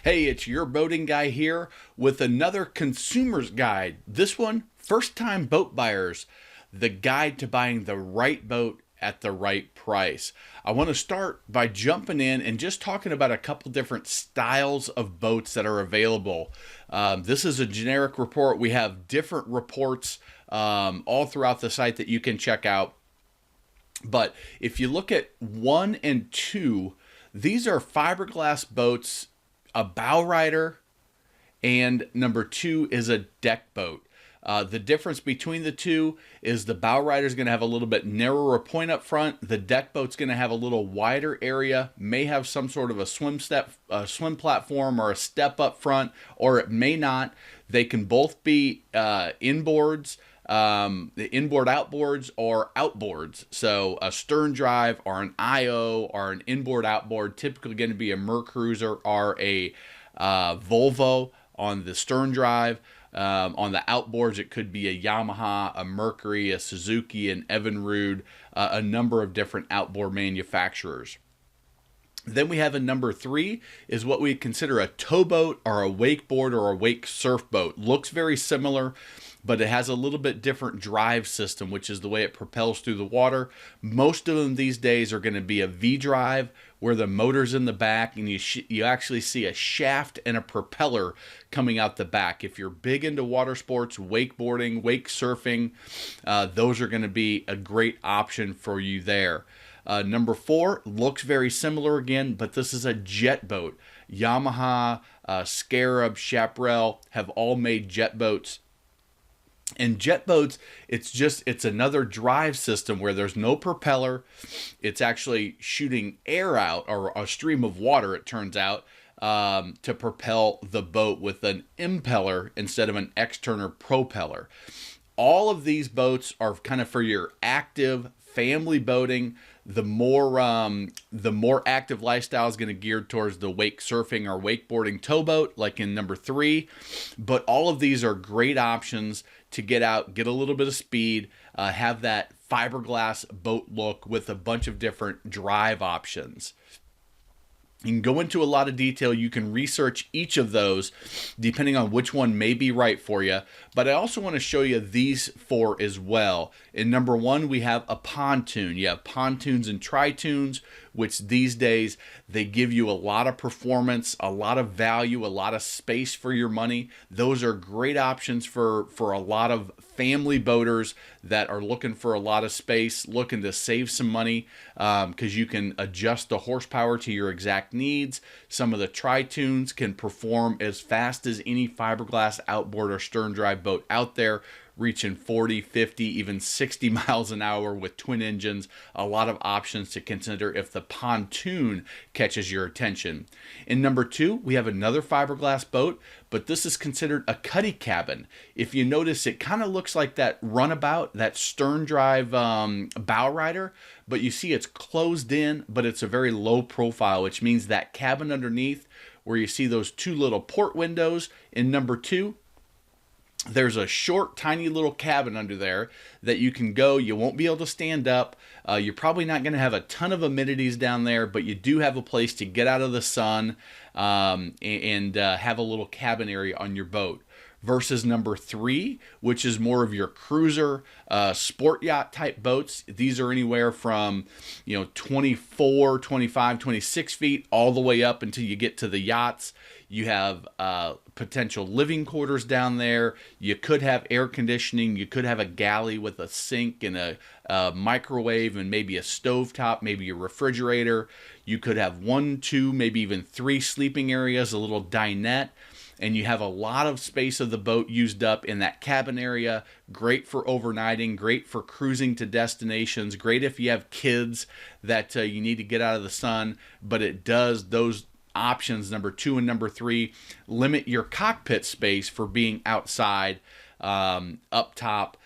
Hey, it's your boating guy here with another consumer's guide. This one, first time boat buyers, the guide to buying the right boat at the right price. I want to start by jumping in and just talking about a couple different styles of boats that are available. This is a generic report. We have different reports all throughout the site that you can check out. But if you look at 1 and 2, these are fiberglass boats, a bow rider, and number 2 is a deck boat. The difference between the two is the bow rider is going to have a little bit narrower point up front. The deck boat's going to have a little wider area, may have some sort of a swim platform or a step up front, or it may not. They can both be inboards, the inboard outboards or outboards. So a stern drive or an IO or an inboard outboard, typically going to be a Mercruiser or a Volvo on the stern drive. On the outboards, it could be a Yamaha, a Mercury, a Suzuki, an Evinrude, a number of different outboard manufacturers. Then we have a number 3 is what we consider a towboat or a wakeboard or a wake surf boat. Looks very similar, but it has a little bit different drive system, which is the way it propels through the water. Most of them these days are going to be a V-drive, where the motor's in the back and you actually see a shaft and a propeller coming out the back. If you're big into water sports, wakeboarding, wake surfing, those are going to be a great option for you there. Number 4 looks very similar again, but this is a jet boat. Yamaha, Scarab, Chaparral have all made jet boats. And jet boats, it's another drive system where there's no propeller. It's actually shooting air out, or a stream of water, it turns out, to propel the boat with an impeller instead of an external propeller. All of these boats are kind of for your active family boating. The more active lifestyle is going to geared towards the wake surfing or wakeboarding towboat, like in number 3. But all of these are great options to get out, get a little bit of speed, have that fiberglass boat look with a bunch of different drive options. You can go into a lot of detail. You can research each of those depending on which one may be right for you. But I also want to show you these 4 as well. In number 1, we have a pontoon. You have pontoons and tri-toons, which these days they give you a lot of performance, a lot of value, a lot of space for your money. Those are great options for a lot of family boaters that are looking for a lot of space, looking to save some money, because you can adjust the horsepower to your exact needs. Some of the tri-toons can perform as fast as any fiberglass outboard or stern drive boat out there, reaching 40, 50, even 60 miles an hour with twin engines. A lot of options to consider if the pontoon catches your attention. In number 2, we have another fiberglass boat, but this is considered a cuddy cabin. If you notice, it kind of looks like that runabout, that stern drive bow rider, but you see it's closed in, but it's a very low profile, which means that cabin underneath where you see those 2 little port windows in number 2, there's a short, tiny little cabin under there that you can go. You won't be able to stand up. You're probably not going to have a ton of amenities down there, but you do have a place to get out of the sun and have a little cabin area on your boat. Versus number 3, which is more of your cruiser, sport yacht type boats. These are anywhere from 24, 25, 26 feet all the way up until you get to the yachts. You have potential living quarters down there. You could have air conditioning. You could have a galley with a sink and a microwave and maybe a stovetop, maybe a refrigerator. You could have 1, 2, maybe even 3 sleeping areas, a little dinette. And you have a lot of space of the boat used up in that cabin area. Great for overnighting, great for cruising to destinations, great if you have kids that you need to get out of the sun. But it does, those options, number 2 and number 3, limit your cockpit space for being outside, up top,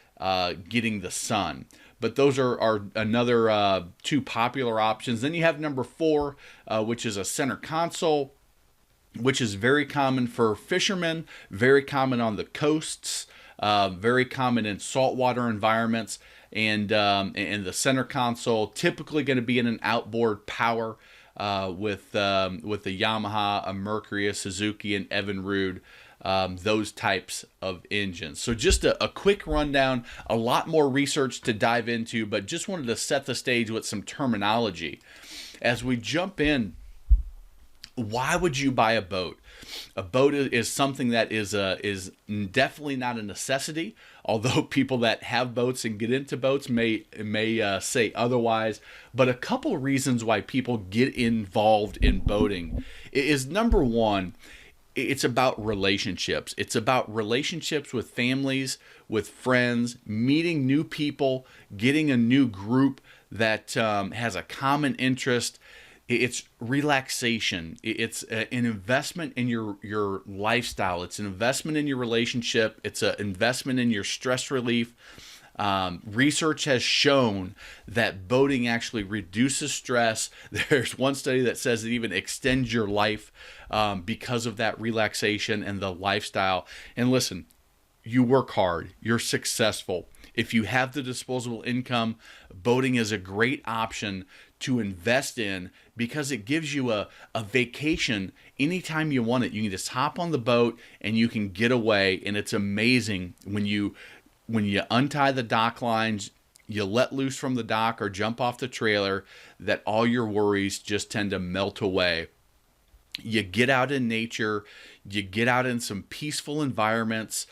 getting the sun. But those are another 2 popular options. Then you have number 4, which is a center console, which is very common for fishermen, very common on the coasts, very common in saltwater environments, and the center console typically going to be in an outboard power. with the Yamaha, a Mercury, a Suzuki, and Evinrude. Those types of engines. So just a quick rundown, a lot more research to dive into, but just wanted to set the stage with some terminology. As we jump in, why would you buy a boat? A boat is something that is definitely not a necessity, although people that have boats and get into boats may say otherwise. But a couple reasons why people get involved in boating is, number one, it's about relationships. It's about relationships with families, with friends, meeting new people, getting a new group that has a common interest. It's relaxation. It's an investment in your lifestyle. It's an investment in your relationship. It's an investment in your stress relief. Research has shown that boating actually reduces stress. There's one study that says it even extends your life because of that relaxation and the lifestyle. And listen, you work hard, you're successful. If you have the disposable income, boating is a great option to invest in because it gives you a vacation anytime you want it. You can just hop on the boat and you can get away, and it's amazing when you untie the dock lines, you let loose from the dock or jump off the trailer, that all your worries just tend to melt away. You get out in nature, you get out in some peaceful environments,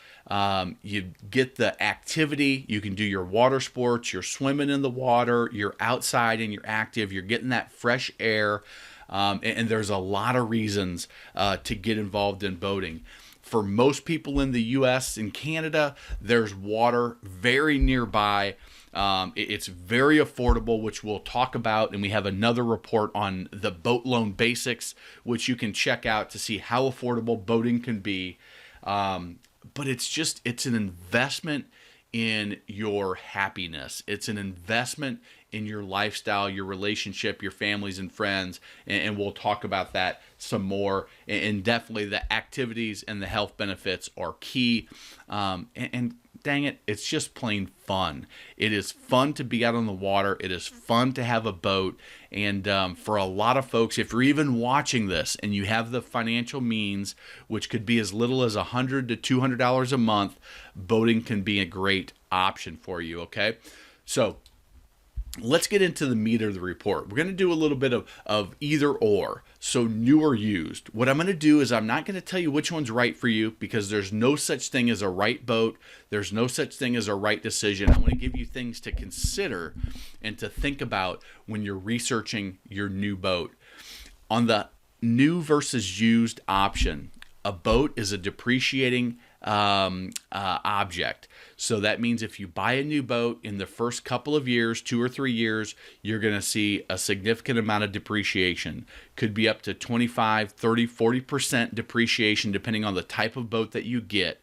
you get the activity, you can do your water sports, you're swimming in the water, you're outside and you're active, you're getting that fresh air, and there's a lot of reasons to get involved in boating. For most people in the U.S. and Canada, there's water very nearby. It's very affordable, which we'll talk about, and we have another report on the boat loan basics, which you can check out to see how affordable boating can be. But it's an investment in your happiness. It's an investment in your lifestyle, your relationship, your families and friends, and we'll talk about that some more. And definitely the activities and the health benefits are key. And dang it, it's just plain fun. It is fun to be out on the water. It is fun to have a boat. And for a lot of folks, if you're even watching this and you have the financial means, which could be as little as $100 to $200 a month, boating can be a great option for you, okay? So let's get into the meat of the report. We're going to do a little bit of either or, so new or used. What I'm going to do is I'm not going to tell you which one's right for you because there's no such thing as a right boat. There's no such thing as a right decision. I'm going to give you things to consider and to think about when you're researching your new boat. On the new versus used option, a boat is a depreciating object. So that means if you buy a new boat in the first couple of years, 2 or 3 years, you're going to see a significant amount of depreciation. Could be up to 25, 30, 40% depreciation depending on the type of boat that you get.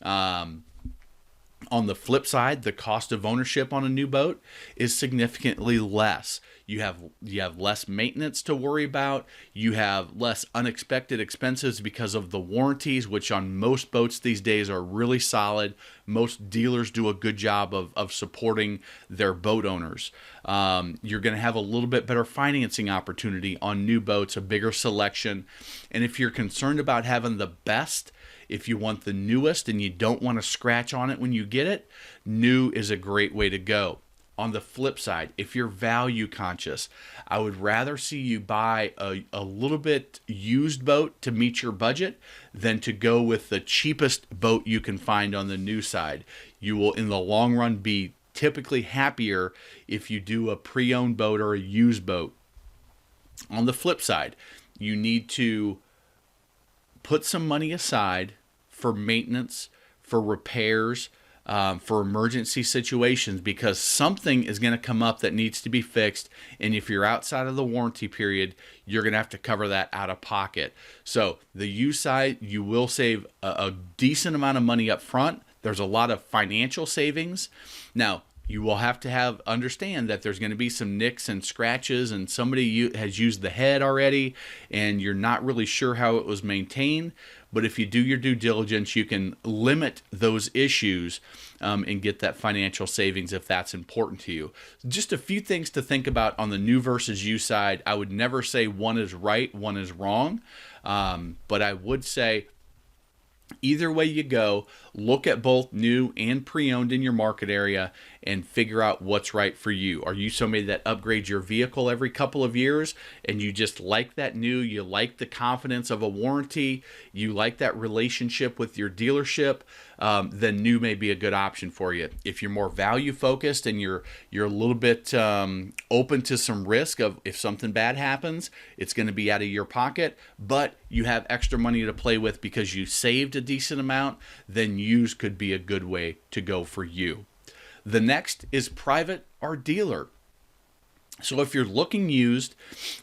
On the flip side, the cost of ownership on a new boat is significantly less. You have less maintenance to worry about. You have less unexpected expenses because of the warranties, which on most boats these days are really solid. Most dealers do a good job of supporting their boat owners. You're going to have a little bit better financing opportunity on new boats, a bigger selection. And if you're concerned about having the best, if you want the newest and you don't want to scratch on it when you get it, new is a great way to go. On the flip side, if you're value conscious, I would rather see you buy a little bit used boat to meet your budget than to go with the cheapest boat you can find on the new side. You will, in the long run, be typically happier if you do a pre-owned boat or a used boat. On the flip side, you need to put some money aside for maintenance, for repairs, for emergency situations, because something is going to come up that needs to be fixed. And if you're outside of the warranty period, you're going to have to cover that out of pocket. So the used side, you will save a decent amount of money up front. There's a lot of financial savings. Now, You will have to understand that there's going to be some nicks and scratches, and somebody has used the head already and you're not really sure how it was maintained. But if you do your due diligence, you can limit those issues and get that financial savings if that's important to you. Just a few things to think about on the new versus used side. I would never say one is right, one is wrong, but I would say either way you go, look at both new and pre-owned in your market area and figure out what's right for you. Are you somebody that upgrades your vehicle every couple of years and you just like that new, you like the confidence of a warranty, you like that relationship with your dealership, then new may be a good option for you. If you're more value focused and you're a little bit open to some risk of if something bad happens, it's going to be out of your pocket, but you have extra money to play with because you saved a decent amount, then used could be a good way to go for you. The next is private or dealer. So if you're looking used,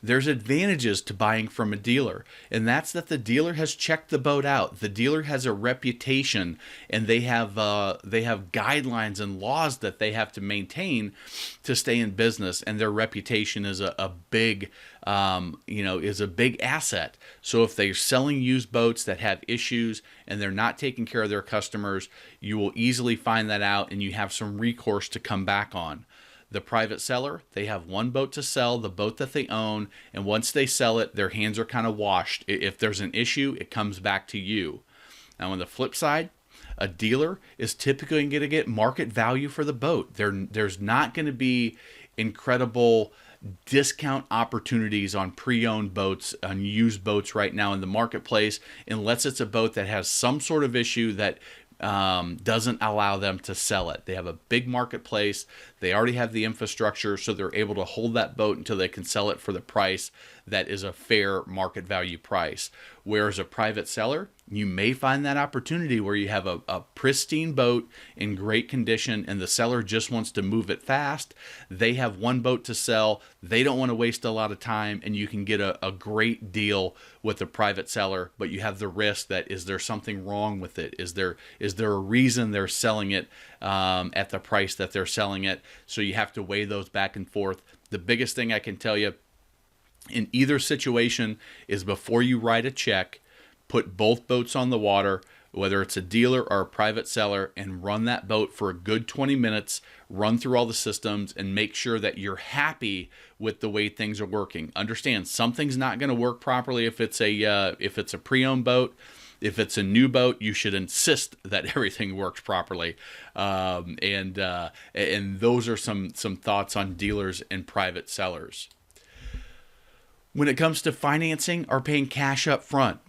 there's advantages to buying from a dealer, and that's that the dealer has checked the boat out. The dealer has a reputation, and they have guidelines and laws that they have to maintain to stay in business, and their reputation is a big asset. So if they're selling used boats that have issues and they're not taking care of their customers, you will easily find that out, and you have some recourse to come back on. The private seller, they have one boat to sell, the boat that they own, and once they sell it, their hands are kind of washed. If there's an issue, it comes back to you. Now, on the flip side, a dealer is typically going to get market value for the boat. There's not going to be incredible discount opportunities on pre-owned boats, on used boats right now in the marketplace, unless it's a boat that has some sort of issue that doesn't allow them to sell it. They have a big marketplace. They already have the infrastructure, so they're able to hold that boat until they can sell it for the price that is a fair market value price. Whereas a private seller, you may find that opportunity where you have a pristine boat in great condition and the seller just wants to move it fast. They have one boat to sell. They don't want to waste a lot of time, and you can get a great deal with a private seller, but you have the risk that is there something wrong with it? Is there a reason they're selling it at the price that they're selling it? So you have to weigh those back and forth. The biggest thing I can tell you in either situation is before you write a check, put both boats on the water, whether it's a dealer or a private seller, and run that boat for a good 20 minutes, run through all the systems, and make sure that you're happy with the way things are working. Understand, something's not going to work properly if it's a pre-owned boat. If it's a new boat, you should insist that everything works properly. And those are some thoughts on dealers and private sellers. When it comes to financing or paying cash up front,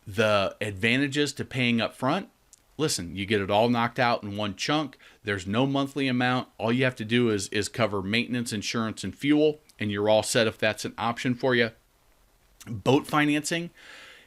the advantages to paying up front, listen, you get it all knocked out in one chunk. There's no monthly amount. All you have to do is cover maintenance, insurance, and fuel, and you're all set if that's an option for you. Boat financing,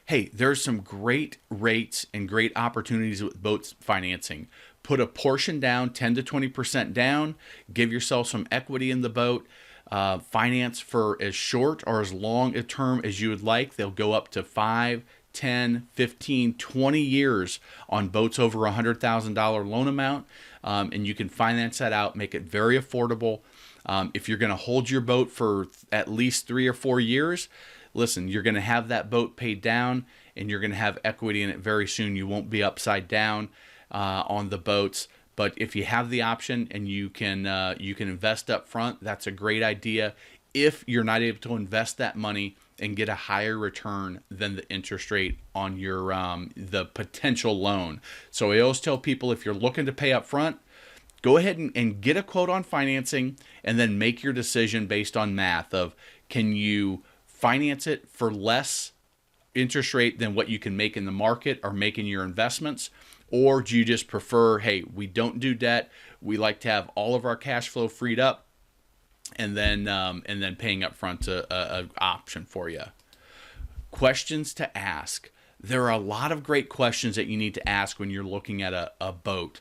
hey, there's some great rates and great opportunities with boat financing. Put a portion down, 10 to 20% down, give yourself some equity in the boat. Finance for as short or as long a term as you would like. They'll go up to 5, 10, 15, 20 years on boats over $100,000 loan amount, and you can finance that out, make it very affordable. If you're going to hold your boat for at least 3 or 4 years, listen, you're going to have that boat paid down, and you're going to have equity in it very soon. You won't be upside down on the boats. But if you have the option and you can invest up front, that's a great idea. If you're not able to invest that money and get a higher return than the interest rate on your the potential loan. So I always tell people, if you're looking to pay up front, go ahead and get a quote on financing, and then make your decision based on math of, can you finance it for less interest rate than what you can make in the market or make in your investments? Or do you just prefer, hey, we don't do debt, we like to have all of our cash flow freed up, and then paying up front a option for you? Questions to ask. There are a lot of great questions that you need to ask when you're looking at a boat.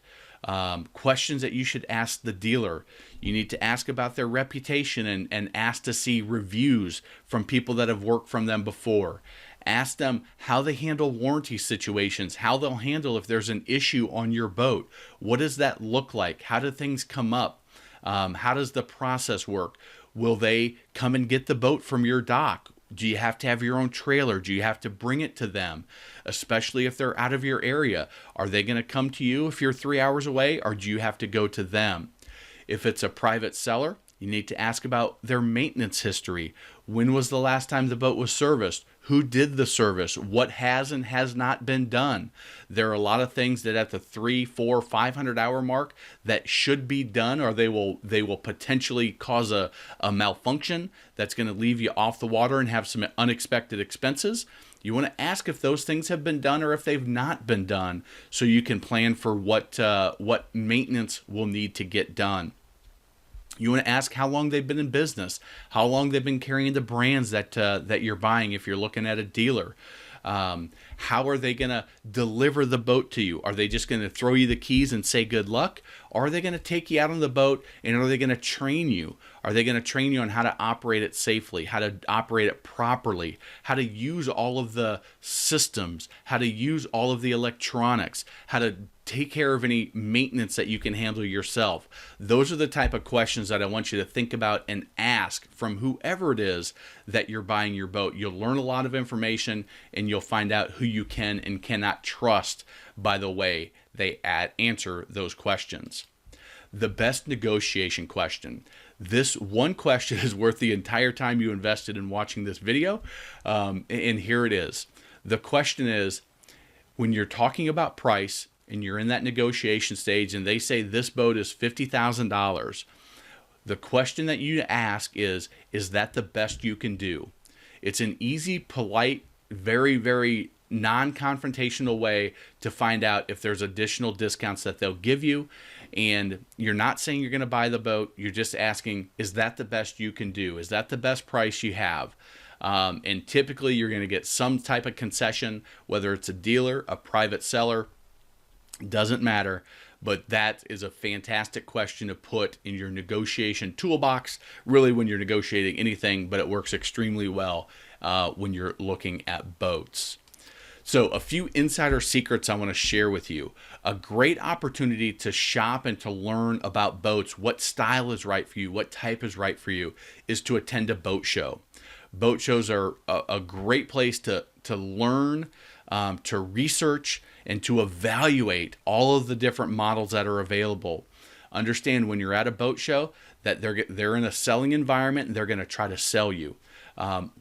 Questions that you should ask the dealer. You need to ask about their reputation and ask to see reviews from people that have worked from them before. Ask them how they handle warranty situations, how they'll handle if there's an issue on your boat. What does that look like? How do things come up? How does the process work? Will they come and get the boat from your dock? Do you have to have your own trailer? Do you have to bring it to them? Especially if they're out of your area. Are they going to come to you if you're 3 hours away, or do you have to go to them? If it's a private seller, you need to ask about their maintenance history. When was the last time the boat was serviced? Who did the service? What has and has not been done? There are a lot of things that at the 300, 400, 500 hour mark that should be done, or they will potentially cause a malfunction that's going to leave you off the water and have some unexpected expenses. You want to ask if those things have been done or if they've not been done, so you can plan for what maintenance will need to get done. You want to ask how long they've been in business, how long they've been carrying the brands that you're buying if you're looking at a dealer. How are they going to deliver the boat to you? Are they just going to throw you the keys and say good luck? Or are they going to take you out on the boat, and are they going to train you? Are they going to train you on how to operate it safely, how to operate it properly, how to use all of the systems, how to use all of the electronics, how to take care of any maintenance that you can handle yourself? Those are the type of questions that I want you to think about and ask from whoever it is that you're buying your boat. You'll learn a lot of information, and you'll find out who you can and cannot trust by the way they answer those questions. The best negotiation question. This one question is worth the entire time you invested in watching this video, and here it is. The question is, when you're talking about price and you're in that negotiation stage and they say this boat is $50,000, the question that you ask is that the best you can do? It's an easy, polite, very, very non-confrontational way to find out if there's additional discounts that they'll give you. And you're not saying you're going to buy the boat. You're just asking, is that the best you can do? Is that the best price you have? And typically you're going to get some type of concession, whether it's a dealer, a private seller, doesn't matter. But that is a fantastic question to put in your negotiation toolbox, really when you're negotiating anything, but it works extremely well when you're looking at boats. So a few insider secrets I want to share with you. A great opportunity to shop and to learn about boats, what style is right for you, what type is right for you, is to attend a boat show. Boat shows are a great place to learn, to research, and to evaluate all of the different models that are available. Understand when you're at a boat show that they're in a selling environment and they're going to try to sell you.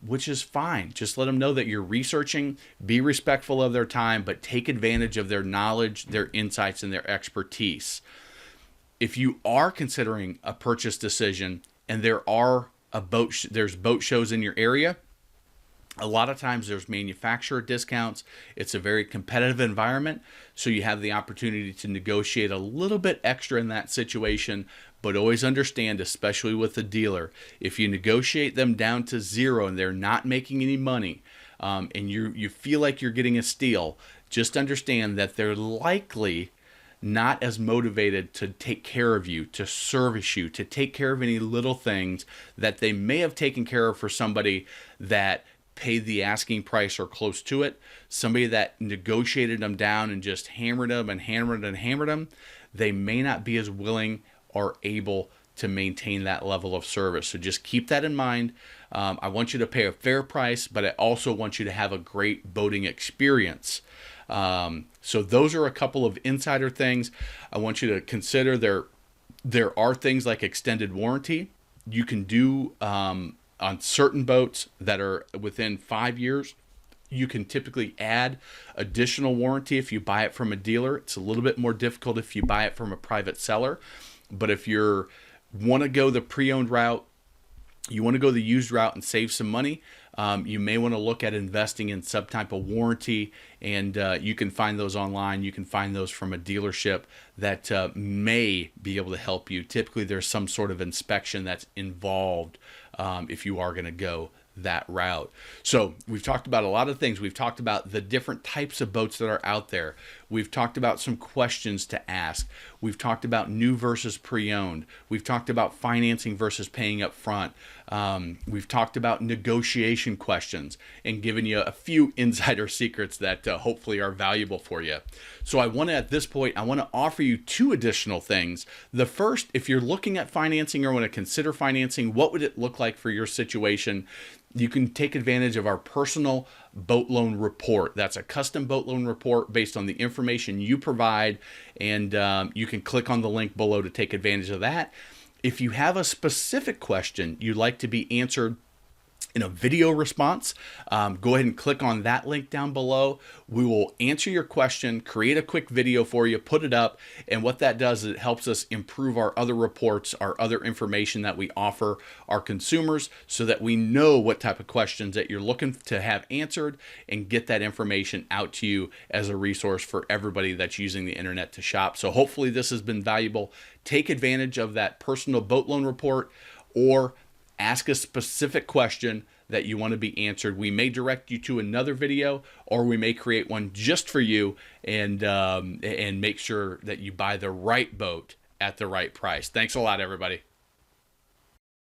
Which is fine. Just let them know that you're researching, be respectful of their time, but take advantage of their knowledge, their insights, and their expertise. If you are considering a purchase decision and there's boat shows in your area, a lot of times there's manufacturer discounts. It's a very competitive environment, so you have the opportunity to negotiate a little bit extra in that situation. But always understand, especially with the dealer, if you negotiate them down to zero and they're not making any money, and you feel like you're getting a steal, just understand that they're likely not as motivated to take care of you, to service you, to take care of any little things that they may have taken care of for somebody that paid the asking price or close to it, somebody that negotiated them down and just hammered them and hammered and hammered them. They may not be as willing or able to maintain that level of service. So just keep that in mind. I want you to pay a fair price, but I also want you to have a great boating experience. So those are a couple of insider things I want you to consider. There are things like extended warranty. You can do on certain boats that are within 5 years. You can typically add additional warranty if you buy it from a dealer. It's a little bit more difficult if you buy it from a private seller. But if you want to go the pre-owned route, you want to go the used route and save some money, you may want to look at investing in some type of warranty, and you can find those online. You can find those from a dealership that may be able to help you. Typically, there's some sort of inspection that's involved if you are going to go that route. So we've talked about a lot of things. We've talked about the different types of boats that are out there. We've talked about some questions to ask. We've talked about new versus pre-owned. We've talked about financing versus paying up front. We've talked about negotiation questions and given you a few insider secrets that hopefully are valuable for you. So I want to, at this point, I want to offer you two additional things. The first, if you're looking at financing or want to consider financing, what would it look like for your situation? You can take advantage of our personal boat loan report. That's a custom boat loan report based on the information you provide, and you can click on the link below to take advantage of that. If you have a specific question you'd like to be answered in a video response, go ahead and click on that link down below. We will answer your question, create a quick video for you, put it up, and what that does is it helps us improve our other reports, our other information that we offer our consumers, so that we know what type of questions that you're looking to have answered and get that information out to you as a resource for everybody that's using the internet to shop. So hopefully this has been valuable. Take advantage of that personal boat loan report, or ask a specific question that you want to be answered. We may direct you to another video, or we may create one just for you, and make sure that you buy the right boat at the right price. Thanks a lot, everybody.